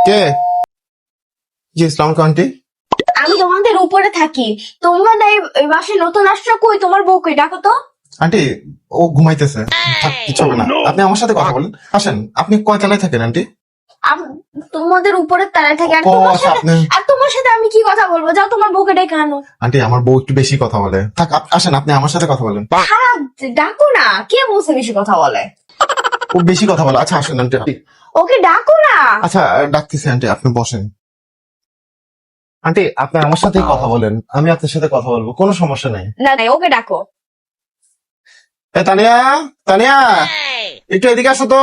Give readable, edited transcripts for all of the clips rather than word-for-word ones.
কে? জি ইসলাম aunty. আমি তোমাদের উপরে থাকি। তোমরা এই বাসায় নতুন আসছো, কই তোমার বউকে ডাকো তো। আন্টি ও ঘুমাইতেছে, থাক কিছু হবে না, আপনি আমার সাথে কথা বলেন। আসেন, আপনি কয় তলায় থাকেন আন্টি? তোমাদের উপরের তলায় থাকি। ও আচ্ছা, আপনি আর তোমার সাথে আমি কি কথা বলবো? যাও তোমার বউকে ডেকে আনো। আন্টি আমার বউ একটু বেশি কথা বলে, থাক আসেন আপনি আমার সাথে কথা বলেন। খারাপ, ডাকো না। কে বলছে বেশি কথা বলে? ও বেশি কথা বলে। আচ্ছা আসেন আন্টি। ওকে ডাকো না। আচ্ছা ডাকতেছি আন্টি, আপনি বসেন। আন্টি আপনি আমার সাথেই কথা বলেন, আমি আপনার সাথে কথা বলবো, কোনো সমস্যা নেই। না না, ওকে ডাকো। এ তানিয়া, তানিয়া একটু এদিকে আসো তো।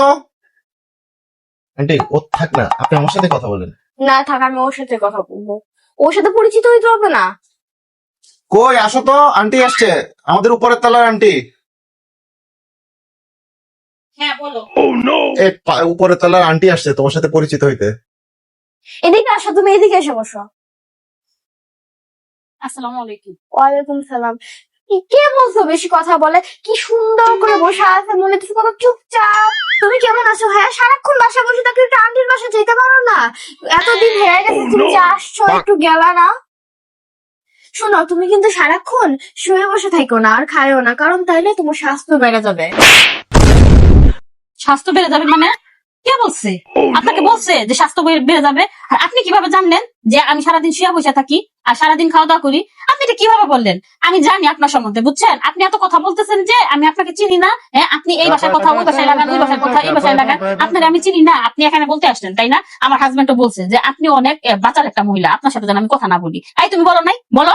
আন্টি ও থাক না, আপনি আমার সাথে কথা বলেন। না থাক, আমি ওর সাথে কথা বলবো। ওর সাথে পরিচিত হইতে হবে না? কই আসো তো, আন্টি আসছে, আমাদের উপরের তলার আন্টি। হ্যাঁ বলো। উপরের তলার আন্টি আসছে তোমার সাথে পরিচিত হইতে। এদিকে আসো, তুমি এদিকে এসে বসো। আসসালামু আলাইকুম। ওয়ালাইকুম সালাম। কে বলছো বেশি কথা বলে? কি সুন্দর করে বসে আছে, মনে হচ্ছে কত চুপচাপ। তুমি কেমন আছো? হ্যাঁ, সারাক্ষণ বাসা বসে থাকলে একটু আন্টির বাসা যেতে পারো না? এতদিন হয়ে গেছে তুমি যে আসছো, একটু গেলা না। শোনো, তুমি কিন্তু সারাক্ষণ শুয়ে বসে থাকো না আর খাইও না, কারণ তাইলে তোমার স্বাস্থ্য বেড়ে যাবে। স্বাস্থ্য বেড়ে যাবে মানে? কে বলছে? আপনাকে বলছে যে স্বাস্থ্য বেড়ে যাবে? আর আপনি কিভাবে জানলেন যে আমি সারাদিন শুয়ে বসে থাকি আর সারাদিন খাওয়া দাওয়া করি? আপনি এটা কিভাবে বললেন? আমি জানি আপনার সম্বন্ধে, বুঝছেন? আপনি এত কথা বলতেছেন যে আমি আপনাকে চিনি না। হ্যাঁ, আপনি এই ভাষায় কথা ওই ভাষায় লাগান, ওই ভাষায় কথা এই ভাষায় লাগান। আপনার আমি চিনি না, আপনি এখানে বলতে আসলেন, তাই না? আমার হাজবেন্ডও বলছে যে আপনি অনেক বাচার একটা মহিলা, আপনার সাথে যেন আমি কথা না বলি। এই তুমি বলো নাই? বলো।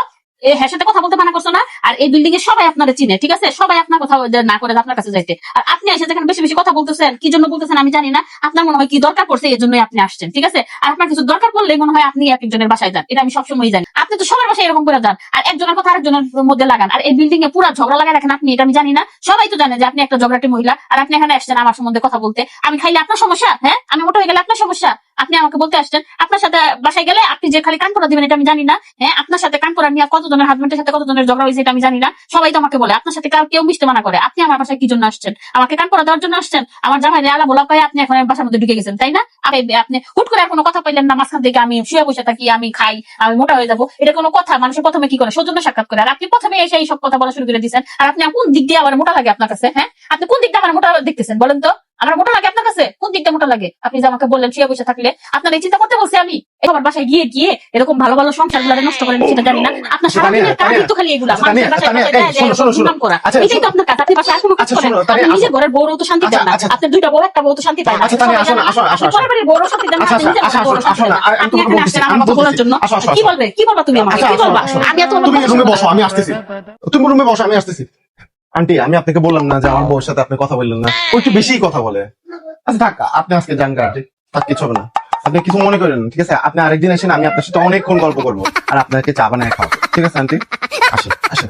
হ্যাঁ, সাথে কথা বলতে মানা করছো না? আর এই বিল্ডিং এ সবাই আপনারা চিনে, ঠিক আছে? সবাই আপনার কথা না করে আপনার কাছে যাইতে। আর আপনি এসে যেখানে বেশি বেশি কথা বলতেছেন, কি জন্য বলতেছেন আমি জানি না। আপনার মনে হয় কি দরকার পড়ছে, এই জন্যই আপনি আসছেন, ঠিক আছে? আর আপনার কিছু দরকার পড়লে মনে হয় আপনি এক একজনের বাসায় যান, এটা আমি সবসময় জানি। আপনি তো সবার বাসায় এরকম করে যান, আর একজনের কথা আরেকজনের মধ্যে লাগান, আর এই বিল্ডিং এ পুরো ঝগড়া লাগায় রাখেন আপনি, এটা আমি জানি না। সবাই তো জানে যে আপনি একটা ঝগড়াটি মহিলা, আর আপনি এখানে আসছেন আমার সম্বন্ধে কথা বলতে। আমি খাইলে আপনার সমস্যা? হ্যাঁ, আমি মোটা হয়ে গেলে আপনার সমস্যা? আপনি আমাকে বলতে আসছেন আপনার সাথে বাসায় গেলে আপনি যে খালি কান পড়া দিবেন, এটা আমি জানি না। হ্যাঁ, আপনার সাথে কান পড়া নিয়ে কতজনের হাজবেন্ডের সাথে কতজনের ঝগড়া হয়েছে, এটা আমি জানি না। সবাই তো আমাকে বলে আপনার সাথে কেউ মিশতে মানা করে। আপনি আমার বাসায় কি জন্য আসছেন? আমাকে কান পড়া দেওয়ার জন্য আসছেন? আমার জামাই আলা বলা পাই আপনি এখন বাসার মধ্যে ঢুকে গেছেন, তাই না? আপনি হুট করে কোনো কথা পাইলেন না মাঝখান থেকে, আমি শুয়ে বসে থাকি, আমি খাই, আমি মোটা হয়ে যাবো, এটা কোনো কথা? মানুষের প্রথমে কি করে? সৌজন্য সাক্ষাৎ করে, আর আপনি প্রথমে এসে এই সব কথা বলা শুরু করে দিচ্ছেন। আর আপনি কোন দিক দিয়ে আমার মোটা লাগে আপনার কাছে? হ্যাঁ, আপনি কোন দিকটা আমার মোটা দেখতেছেন বলেন তো? আমার মোটা লাগে আপনার কাছে? কোন দিকটা মোটা লাগে? আপনি যে আমাকে বললেন শুয়ে বসে থাকলে, আপনার এই চিন্তা করতে বলছি আমি? আমার বাসায় গিয়ে গিয়ে এরকম ভালো ভালো সংসার গুলা নষ্ট করেন, সেটা জানি না। আপনার সারাদিনের কাজই তো খালি এগুলা, মানুষের বাসায় দুর্নাম করা, এটাই তো আপনার কাজ। আপনি বাসায় এখনো কাজ করেন, আপনি নিজে ঘরের বউরও তো শান্তি পান না। আপনার দুইটা বউ, একটা বউ তো শান্তি পায় না। পরের বাড়ির বউরও শান্তি দেন না, আপনি নিজের ঘরের বউরও শান্তি দেন না। আপনি এখানে আসছেন আমার কথা বলার জন্য। কি বলবে? কি বলবা তুমি আমাকে? কি বলবা? আমি এত তুমি রুমে বসো, আমি আসতেছি। তুমি রুমে বসো, আমি আসতেছি। আন্টি আমি আপনাকে বললাম না যে আমার বউর সাথে আপনি কথা বললেন না, ও একটু বেশি কথা বলে। আচ্ছা থাক, আপনি আজকে যান গা আন্টি, থাক কিছু হবে না, আপনি কিছু মনে করেন না, ঠিক আছে? আপনি আরেকদিন এসেন, আমি আপনার সাথে অনেকক্ষণ গল্প করবো, আর আপনাকে চা বানায় খাওয়াবো, ঠিক আছে আন্টি? আসেন আসেন।